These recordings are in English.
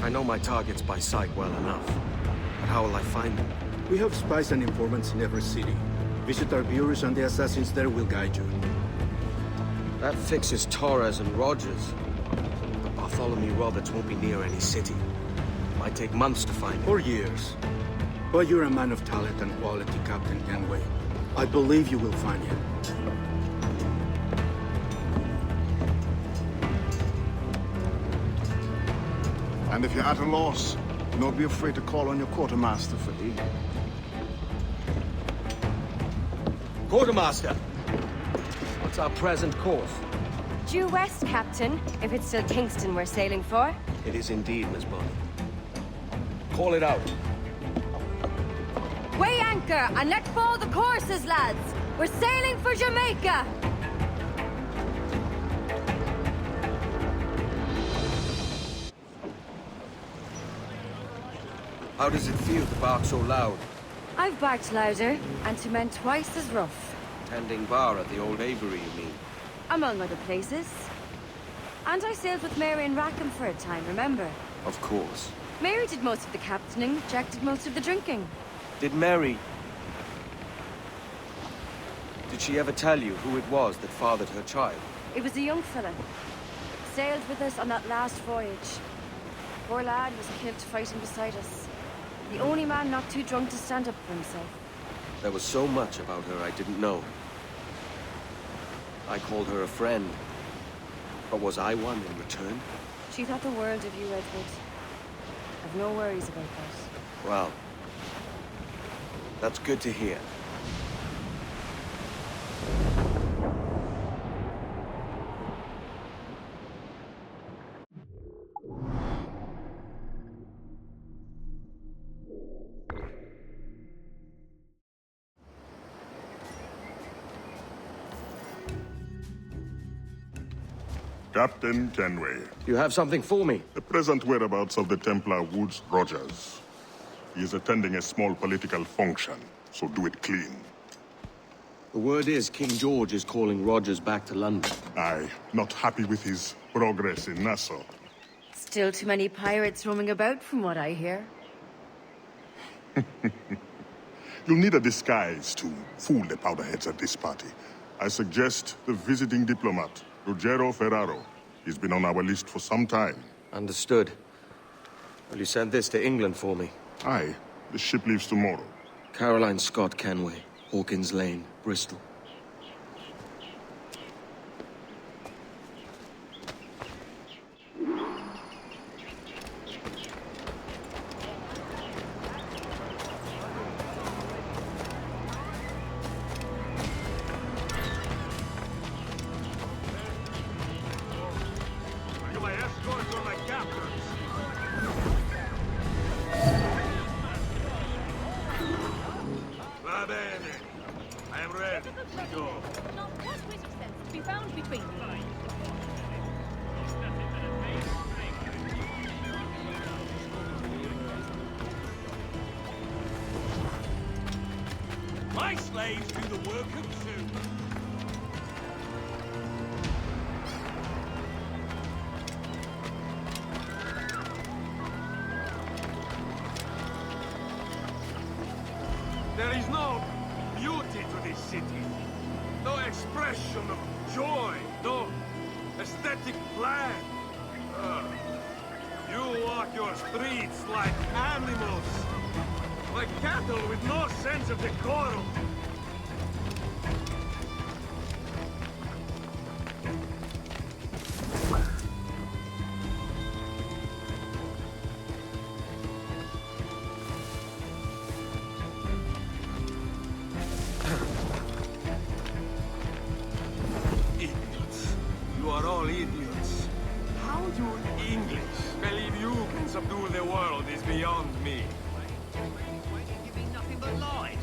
I know my targets by sight well enough. But how will I find them? We have spies and informants in every city. Visit our bureaus and the assassins there will guide you. That fixes Torres and Rogers. But Bartholomew Roberts won't be near any city. Might take months to find him. Or years. But you're a man of talent and quality, Captain Kenway. I believe you will find him. And if you're at a loss, do not be afraid to call on your quartermaster for aid. Quartermaster! What's our present course? Due west, Captain, if it's still Kingston we're sailing for. It is indeed, Miss Bonny. Call it out. Weigh anchor and let fall the courses, lads! We're sailing for Jamaica! How does it feel to bark so loud? I've barked louder, and to men twice as rough. Tending bar at the old Avery, you mean? Among other places. And I sailed with Mary and Rackham for a time, remember? Of course. Mary did most of the captaining, Jack did most of the drinking. Did Mary... Did she ever tell you who it was that fathered her child? It was a young fella. Sailed with us on that last voyage. Poor lad was killed fighting beside us. The only man not too drunk to stand up for himself. There was so much about her I didn't know. I called her a friend. But was I one in return? She thought the world of you, Edward. I've no worries about that. Well, that's good to hear. Captain Kenway. You have something for me? The present whereabouts of the Templar Woods Rogers. He is attending a small political function, so do it clean. The word is King George is calling Rogers back to London. Aye, not happy with his progress in Nassau. Still too many pirates roaming about, from what I hear. You'll need a disguise to fool the powderheads at this party. I suggest the visiting diplomat, Ruggiero Ferraro. He's been on our list for some time. Understood. Will you send this to England for me? Aye, the ship leaves tomorrow. Caroline Scott Kenway, Hawkins Lane, Bristol. My slaves do the work of two. There is no beauty to this city. No expression of joy. No aesthetic plan. You walk your streets like animals. Like cattle with no sense of decorum. Idiots. You are all idiots. How you English believe you can subdue the world is beyond me. Nothing but lies.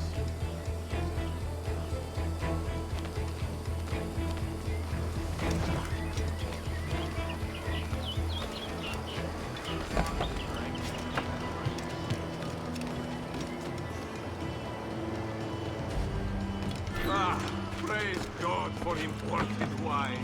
Ah, praise God for imported wine.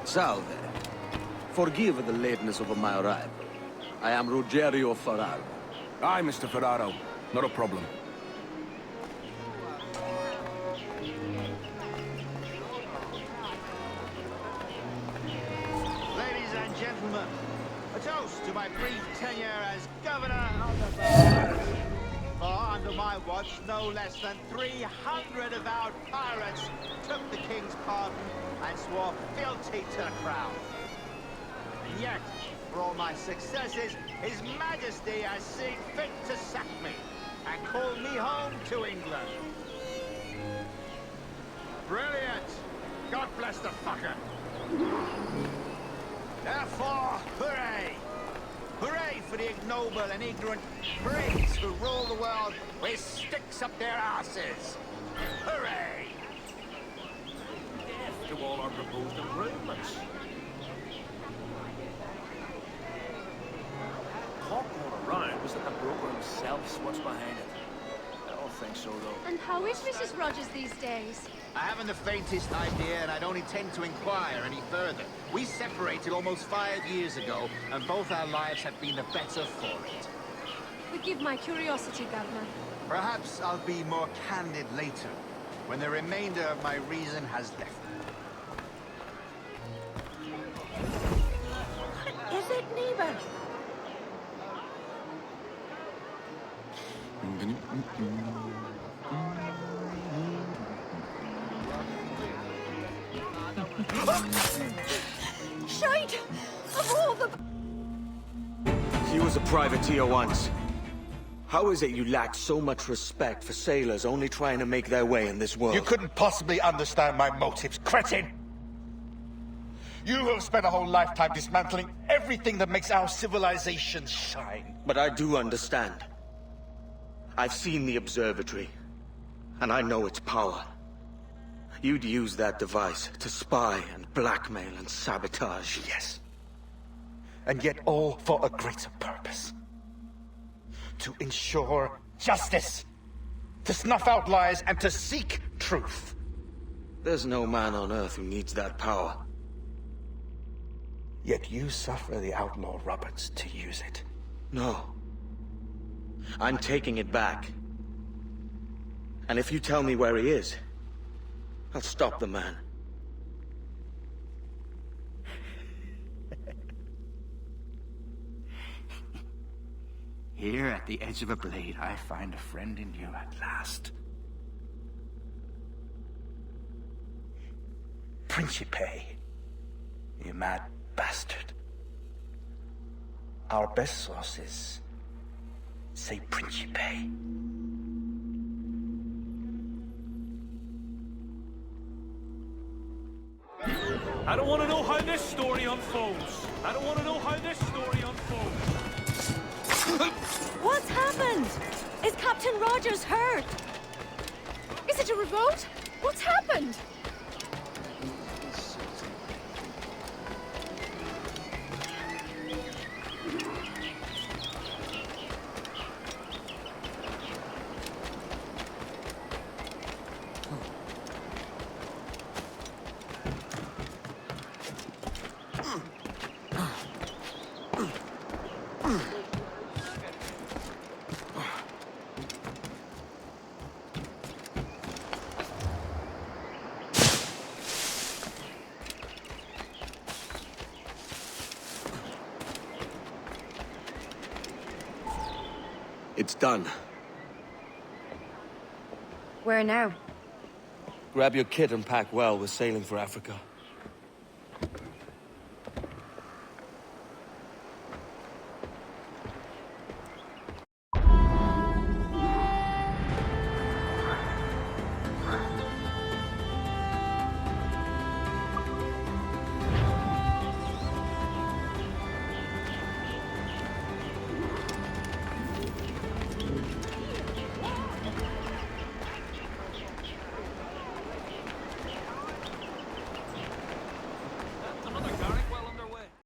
Salve. Forgive the lateness of my arrival. I am Ruggiero Ferraro. Aye, Mr. Ferraro. Not a problem. Ladies and gentlemen, a toast to my brief tenure as governor of the Beibeh. For under my watch, no less than 300 avowed pirates took the king's pardon and swore fealty to the crown. And yet, for all my successes, His Majesty has seen fit to sack me and call me home to England. Brilliant! God bless the fucker! Therefore, hooray! Hooray for the ignoble and ignorant prigs who rule the world with sticks up their asses! Hooray! To all our proposed improvements. Talk going around was that the broker himself's what's behind it. I don't think so, though. And how is Mrs. Rogers these days? I haven't the faintest idea, and I don't intend to inquire any further. We separated almost 5 years ago, and both our lives have been the better for it. Forgive my curiosity, Governor. Perhaps I'll be more candid later, when the remainder of my reason has left me. Is it neighbor? Shite! Of all the... He was a privateer once. How is it you lack so much respect for sailors only trying to make their way in this world? You couldn't possibly understand my motives, cretin! You have spent a whole lifetime dismantling everything that makes our civilization shine. But I do understand. I've seen the observatory, and I know its power. You'd use that device to spy and blackmail and sabotage. Yes. And yet all for a greater purpose. To ensure justice. To snuff out lies and to seek truth. There's no man on Earth who needs that power. Yet you suffer the outlaw Roberts to use it. No. I'm taking it back. And if you tell me where he is, I'll stop the man. Here at the edge of a blade, I find a friend in you at last. Principe, you mad bastard. Our best sources say Principe. I don't want to know how this story unfolds. I don't want to know how this story unfolds. What's happened? Is Captain Rogers hurt? Is it a revolt? What's happened? It's done. Where now? Grab your kit and pack well. We're sailing for Africa.